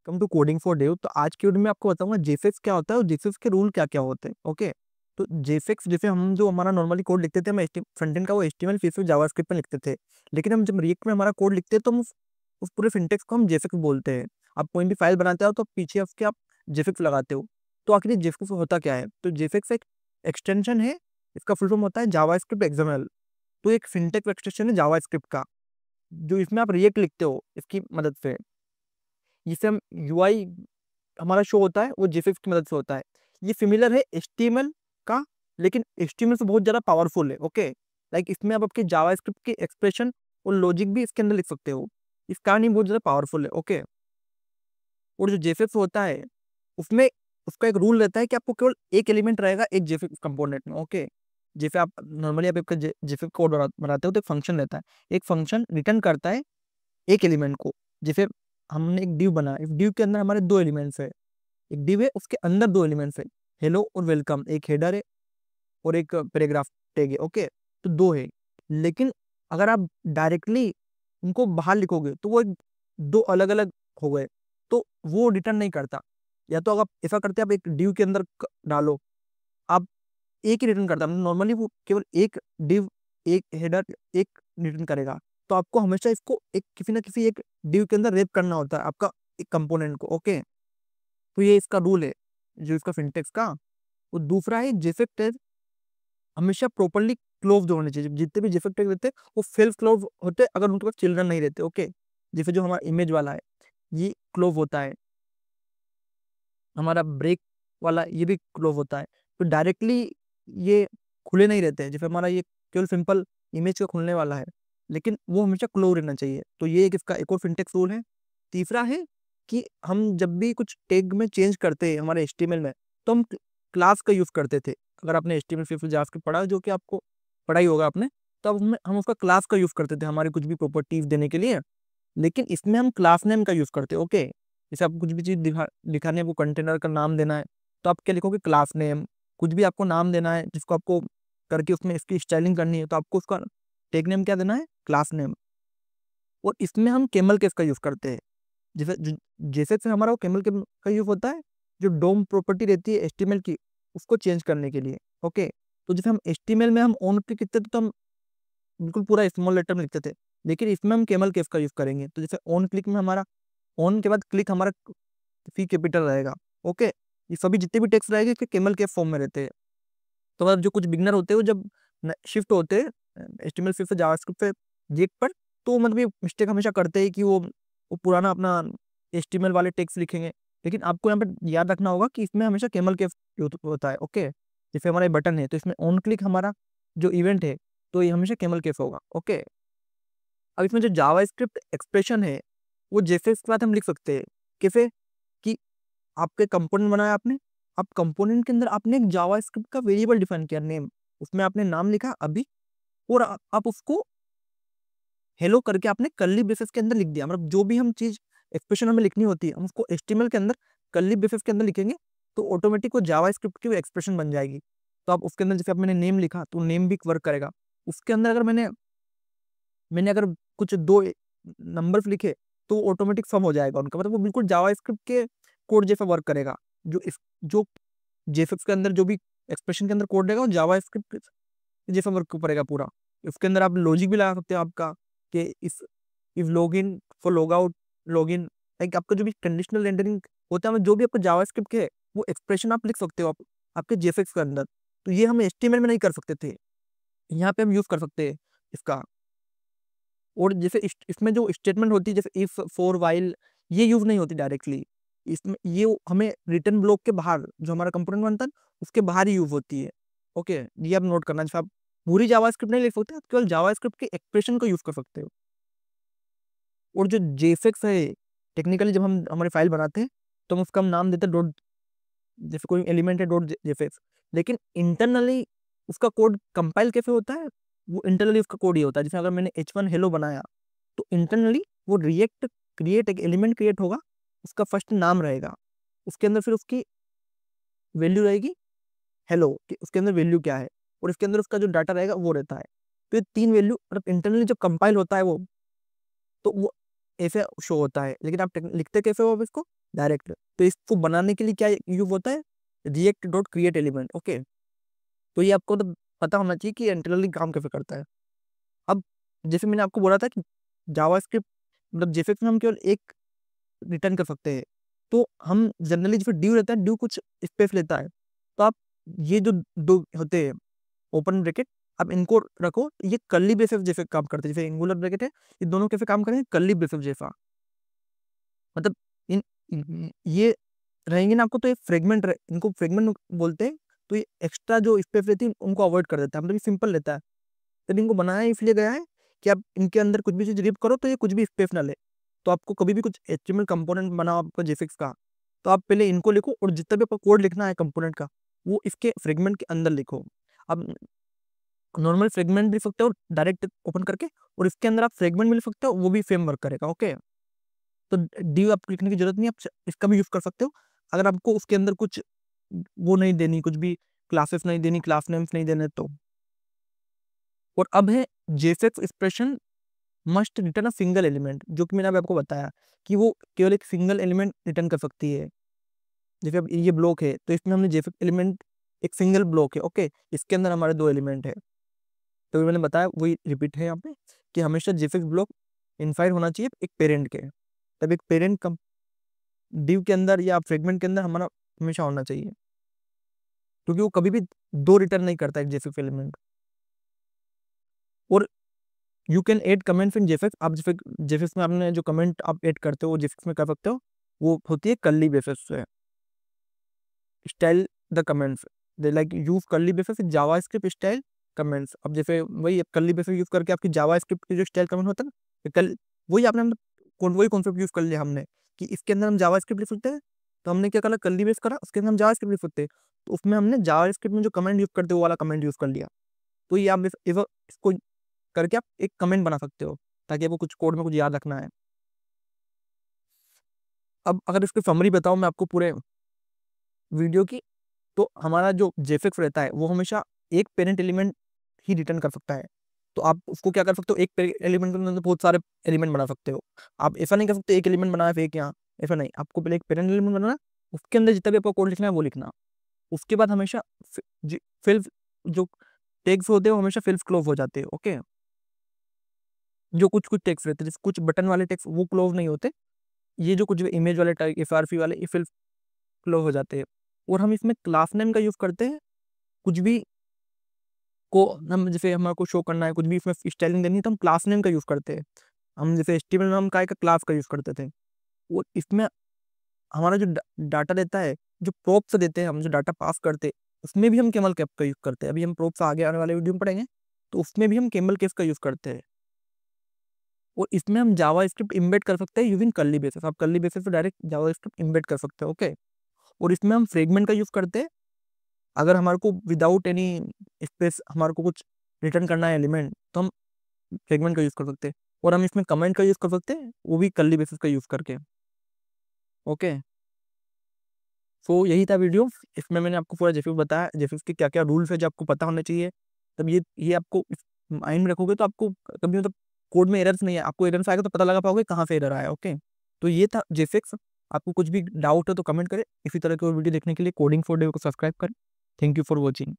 Welcome to coding for Dev. तो आज की वीडियो में आपको बताऊंगा जेफेक्स क्या होता है और जेफेक्स के रूल क्या क्या होते हैं। ओके, तो जेफेक्स जैसे हम जो हमारा नॉर्मली कोड लिखते थे, हम फ्रंट एंड का वो एचटीएमएल फिर जावास्क्रिप्ट में लिखते थे। लेकिन हम जब रिएक्ट में हमारा कोड लिखते हैं तो हम उस पूरे सिंटेक्स को हम जेफेक्स बोलते हैं। आप कोई भी फाइल बनाते हो तो पीछे उसके आप जेफेक्स लगाते हो। तो आखिर जेफेक्स होता क्या है? तो जेफेक्स एक एक्सटेंशन है, इसका फुल फॉर्म होता है जावास्क्रिप्ट एक्सएमएल। तो एक सिंटेक्स एक्सटेंशन है जावास्क्रिप्ट का, जो इसमें आप रिएक्ट लिखते हो इसकी मदद से। जिससे हम यूआई हमारा शो होता है वो जेफेक्स की मदद से होता है। ये सिमिलर है एचटीएमएल का, लेकिन एचटीएमएल से बहुत ज़्यादा पावरफुल है। ओके, लाइक इसमें आप आपके जावास्क्रिप्ट की एक्सप्रेशन और लॉजिक भी इसके अंदर लिख सकते हो। इसका नहीं बहुत ज़्यादा पावरफुल है। ओके, और जो जेफेक्स होता है उसमें उसका एक रूल रहता है कि आपको केवल एक एलिमेंट रहेगा एक जेफेक्स कंपोनेंट में। ओके, जैसे आप नॉर्मली आप एक जेफेक्स कोड बनाते हो तो एक फंक्शन रहता है, एक फंक्शन रिटर्न करता है एक एलिमेंट को। जैसे हमने एक डिव बना, इस डिव के अंदर हमारे दो एलिमेंट्स है, एक डिव है उसके अंदर दो एलिमेंट्स है, हेलो और वेलकम, एक हेडर है और एक पैराग्राफ टैग है। ओके, तो दो है। लेकिन अगर आप डायरेक्टली उनको बाहर लिखोगे तो वो दो अलग अलग हो गए, तो वो रिटर्न नहीं करता। या तो अगर आप ऐसा करते आप एक डिव के अंदर डालो, आप एक ही रिटर्न करता है नॉर्मली, वो केवल एक डिव एक हेडर एक रिटर्न करेगा। तो आपको हमेशा इसको एक किसी ना किसी एक डिव के अंदर रैप करना होता है आपका एक कंपोनेंट को। ओके, तो ये इसका रूल है जो इसका सिंटेक्स का। और दूसरा है जेफेक्ट टैग हमेशा प्रॉपर्ली क्लोज होने चाहिए। जितने भी जेफेक्ट टैग रहते हैं वो सेल्फ क्लोज होते हैं अगर उनके पास चिल्ड्रन नहीं रहते। ओके, जैसे जो हमारा इमेज वाला है ये क्लोज होता है, हमारा ब्रेक वाला ये भी क्लोज होता है। तो डायरेक्टली ये खुले नहीं रहते हैं। जैसे हमारा ये केवल सिंपल इमेज का खुलने वाला है, लेकिन वो हमेशा क्लोज रहना चाहिए। तो ये एक इसका एक और सिंटेक्स रूल है। तीसरा है कि हम जब भी कुछ टैग में चेंज करते हैं हमारे एचटीएमएल में, तो हम क्लास का यूज करते थे। अगर आपने एचटीएमएल फिर जावास्क्रिप्ट पढ़ा, जो कि आपको पढ़ा ही होगा आपने, तो अब हम उसका क्लास का यूज करते थे हमारे कुछ भी प्रॉपर्टीज देने के लिए। लेकिन इसमें हम क्लास नेम का यूज करते हैं। ओके, जैसे आपको कुछ भी चीज दिखाने है, आपको कंटेनर का नाम देना है, तो आप क्या लिखोगे? Class name. कुछ भी आपको नाम देना है जिसको आपको करके उसमें इसकी स्टाइलिंग करनी है, तो आपको उसका टैग नेम क्या देना है? Class name. और इसमें हम कैमल केस का यूज करते हैं। जैसे जैसे से हमारा वो कैमल केस का यूज होता है, जो डोम प्रॉपर्टी रहती है एचटीएमएल की, उसको चेंज करने के लिए। ओके, तो जैसे हम एचटीएमएल में हम ऑन क्लिक करते थे तो हम बिल्कुल पूरा स्मॉल लेटर में लिखते थे, लेकिन इसमें हम कैमल केस का यूज करेंगे। तो जैसे ऑन क्लिक में हमारा ऑन के बाद क्लिक हमारा सी कैपिटल रहेगा। ओके, ये सभी जितने भी टेक्स्ट रहेंगे इसके कैमल के फॉर्म में रहते हैं। तो मतलब जो कुछ बिगनर होते हैं वो जब शिफ्ट होते हैं एचटीएमएल फिर से जावास्क्रिप्ट पे जेक पर, तो मतलब ये मिस्टेक हमेशा करते हैं कि वो पुराना अपना एचटीएमएल वाले टेक्स्ट लिखेंगे। लेकिन आपको यहाँ पे याद रखना होगा कि इसमें हमेशा कैमल के होता है। ओके, जैसे हमारा बटन है तो इसमें ऑन क्लिक हमारा जो इवेंट है तो ये हमेशा कैमल केस होगा। ओके, अब इसमें जो जावास्क्रिप्ट एक्सप्रेशन है वो जैसे इसके बाद हम लिख सकते हैं। कैसे? कि आपके कंपोनेंट बनाया आपने, आप कंपोनेंट के अंदर आपने एक जावास्क्रिप्ट का वेरिएबल डिफाइन किया नेम, उसमें आपने नाम लिखा अभी, और आप उसको हेलो करके आपने कर्ली ब्रेसेस के अंदर लिख दिया। मतलब जो भी हम चीज एक्सप्रेशन हमें लिखनी होती है हम उसको एचटीएमएल के अंदर कर्ली ब्रेसेस के अंदर लिखेंगे, तो ऑटोमेटिक वो जावास्क्रिप्ट की एक्सप्रेशन बन जाएगी। तो आप उसके अंदर जैसे आप मैंने नेम लिखा तो नेम भी वर्क करेगा। उसके अंदर अगर मैंने मैंने अगर कुछ दो नंबर्स लिखे तो ऑटोमेटिक सम हो जाएगा उनका, मतलब वो बिल्कुल जावास्क्रिप्ट के कोड जैसा वर्क करेगा। जो जेएफएक्स के अंदर जो भी एक्सप्रेशन के अंदर कोड रहेगा वो जावास्क्रिप्ट जैसा वर्क करेगा पूरा। उसके अंदर आप लॉजिक भी लगा सकते हो आपका, कि if login for log out login, like आपका जो भी कंडीशनल रेंडरिंग होता है जो भी आपको जावास्क्रिप्ट के है, वो एक्सप्रेशन आप लिख सकते हो आपके जेएफएक्स के अंदर। तो ये हम एचटीएमएल में नहीं कर सकते थे, यहाँ पे हम यूज कर सकते हैं इसका। और जैसे इसमें जो स्टेटमेंट होती है जैसे इफ फॉर वाइल, ये यूज नहीं होती डायरेक्टली इसमें, ये हमें रिटर्न ब्लॉक के बाहर जो हमारा कंपोनेंट बनता है उसके बाहर ही यूज होती है। ओके, ये आप नोट करना। जैसे आप पूरी जावास्क्रिप्ट नहीं लिख सकते, आप केवल जावास्क्रिप्ट के एक्सप्रेशन को यूज कर सकते हो। और जो जेएफएक्स है, टेक्निकली जब हम हमारी फाइल बनाते हैं तो हम उसका नाम देते हैं डॉट, जैसे कोई एलिमेंट है डॉट जेएफएक्स, लेकिन इंटरनली उसका कोड कंपाइल कैसे होता है? वो इंटरनली उसका कोड ही होता है। जैसे अगर मैंने h1 हेलो बनाया तो इंटरनली वो रिएक्ट क्रिएट एक एलिमेंट क्रिएट होगा, उसका फर्स्ट नाम रहेगा, उसके अंदर फिर उसकी वैल्यू रहेगी हेलो कि उसके अंदर वैल्यू क्या है, और इसके अंदर उसका जो डाटा रहेगा वो रहता है। तो ये तीन वैल्यू मतलब इंटरनली जब कंपाइल होता है वो, तो वो ऐसे शो होता है। लेकिन आप लिखते कैसे हो अब इसको? डायरेक्ट। तो इसको बनाने के लिए क्या यूज होता है, react dot create element. Okay, तो ये आपको तो पता होना चाहिए कि इंटरनली काम कैसे करता है। अब जैसे मैंने आपको बोला था कि जावास्क्रिप्ट मतलब जेफेक्स में हम केवल एक रिटर्न कर सकते हैं। तो हम जनरली जो ड्यू रहता है, ड्यू कुछ स्पेस लेता है। तो आप ये जो दो होते हैं ओपन ब्रैकेट, अब इनको रखो, ये कर्ली ब्रेसेस जैसे काम करते हैं। जैसे एंगुलर ब्रैकेट है, ये दोनों कैसे काम करेंगे, कर्ली ब्रेसेस जैसा। मतलब ये रहेंगे ना आपको, तो ये फ्रेगमेंट इनको फ्रेगमेंट बोलते हैं। तो ये एक्स्ट्रा जो स्पेस रहती है उनको अवॉइड कर देता है, मतलब ये सिंपल रहता है। तो इनको बनाया इसलिए गया है कि आप इनके अंदर कुछ भी चीज रिप करो तो ये कुछ भी स्पेस ना ले। तो आपको कभी भी कुछ एचटीएमएल कंपोनेंट बनाओ आपका जेफिक्स का, तो आप पहले इनको लिखो, और जितना भी आपको कोड लिखना है कंपोनेंट का, वो इसके फ्रेगमेंट के अंदर लिखो। अब नॉर्मल फ्रेगमेंट भी लिख सकते हो डायरेक्ट ओपन करके, और इसके अंदर आप फ्रेगमेंट भी लिख सकते हो, वो भी सेम वर्क करेगा। ओके, तो ड्यू आपको लिखने की जरूरत नहीं, आप इसका भी यूज कर सकते हो। अगर आपको उसके अंदर कुछ वो नहीं देनी, कुछ भी क्लासेस नहीं देनी, क्लास नेम्स नहीं देने तो। और अब है JFX expression must return a single element, जो कि मैंने अभी आपको बताया कि वो केवल एक सिंगल एलिमेंट रिटर्न कर सकती है। जैसे अब ये ब्लॉक है, तो इसमें हमने जेफेक्स एलिमेंट एक सिंगल ब्लॉक है। ओके, इसके अंदर हमारे दो एलिमेंट है। तो मैंने बताया वही रिपीट है यहाँ पे कि हमेशा जेफेक्स ब्लॉक इनसाइड होना चाहिए एक पेरेंट के। तब एक पेरेंट कम डिव के अंदर या फ्रेगमेंट के अंदर हमारा हमेशा होना चाहिए, क्योंकि वो कभी भी दो रिटर्न नहीं करता एक जेफेक्स एलिमेंट। और you can add comments in JFX, आप जेफेक्स में आपने जो कमेंट आप ऐड करते हो वो जेफेक्स में कर सकते हो। वो होती है कर्ली ब्रेसेस से। Style the comments, they like use curly braces in JavaScript style comments. अब जैसे वही कर्ली ब्रेसेस यूज करके आपकी जावास्क्रिप्ट की जो स्टाइल कमेंट होता है ना, कल वही आपने वही कॉन्सेप्ट यूज कर लिया हमने कि इसके अंदर हम जावास्क्रिप्ट लिख सकते हैं। तो हमने क्या करा, कर्ली ब्रेस करा, उसके अंदर हम जावास्क्रिप्ट लिख सकते हैं। तो उसमें हमने जावास्क्रिप्ट में जो कमेंट यूज करते हैं वो वाला कमेंट यूज कर लिया। तो ये आप इसको करके आप एक कमेंट बना सकते हो, ताकि आपको कुछ कोड में कुछ याद रखना है। अब अगर इसकी समरी बताऊं मैं आपको पूरे वीडियो की, तो हमारा जो जेफेक्स रहता है वो हमेशा एक पेरेंट एलिमेंट ही रिटर्न कर सकता है। तो आप उसको क्या कर सकते हो, एक एलिमेंट के अंदर बहुत सारे एलिमेंट बना सकते हो। आप ऐसा नहीं कर सकते एक एलिमेंट बनाया फेक यहाँ, ऐसा नहीं। आपको पहले एक पेरेंट एलिमेंट बनाना, उसके अंदर जितना भी आपको कोड लिखना है वो लिखना। उसके बाद हमेशा फिल जो टैग्स होते हैं वो हमेशा फिल्स क्लोज हो जाते हैं। ओके, जो कुछ कुछ टेक्स्ट रहते हैं, जैसे कुछ बटन वाले टेक्स्ट वो क्लोज नहीं होते। ये जो कुछ इमेज वाले टाइप एफआरपी वाले ये फिल क्लोज हो जाते हैं। और हम इसमें क्लास नेम का यूज करते हैं। कुछ भी को हम जैसे हमारे को शो करना है, कुछ भी इसमें स्टाइलिंग देनी है, तो हम क्लास नेम का यूज करते हैं। हम जैसे एचटीएमएल में हम काय का क्लास का यूज करते थे। और इसमें हमारा जो डाटा रहता है, जो प्रोप्स देते हैं, हम जो डाटा पास करते हैं, उसमें भी हम केमल कैप का यूज करते हैं। अभी हम प्रोप्स आगे आने वाले वीडियो में पढ़ेंगे, तो उसमें भी हम केमल कैप का यूज करते हैं। और इसमें हम जावा स्क्रिप्ट इम्बेड कर सकते हैं यूजिंग कर्ली ब्रेसेस। आप कर्ली ब्रेसेस से डायरेक्ट जावा स्क्रिप्ट इम्बेड कर सकते हो। ओके, और इसमें हम फ्रेगमेंट का यूज करते हैं। अगर हमारे को विदाउट एनी स्पेस हमारे को कुछ रिटर्न करना है एलिमेंट, तो हम फ्रेगमेंट का यूज कर सकते हैं। और हम इसमें कमेंट का यूज कर सकते हैं, वो भी कर्ली ब्रेसेस का यूज करके। ओके, सो यही था वीडियो। इसमें मैंने आपको पूरा जेफिक्स बताया, जेफिक्स के क्या क्या रूल्स है जो आपको पता होने चाहिए। तब ये आपको माइंड में रखोगे तो आपको कभी मतलब कोड में एरर्स नहीं है, आपको एरर्स आएगा तो पता लगा पाओगे कहाँ से एरर आया। ओके, तो ये था जेफिक्स। आपको कुछ भी डाउट हो तो कमेंट करें। इसी तरह के वीडियो देखने के लिए कोडिंग फॉर डेव को सब्सक्राइब करें। Thank you for watching.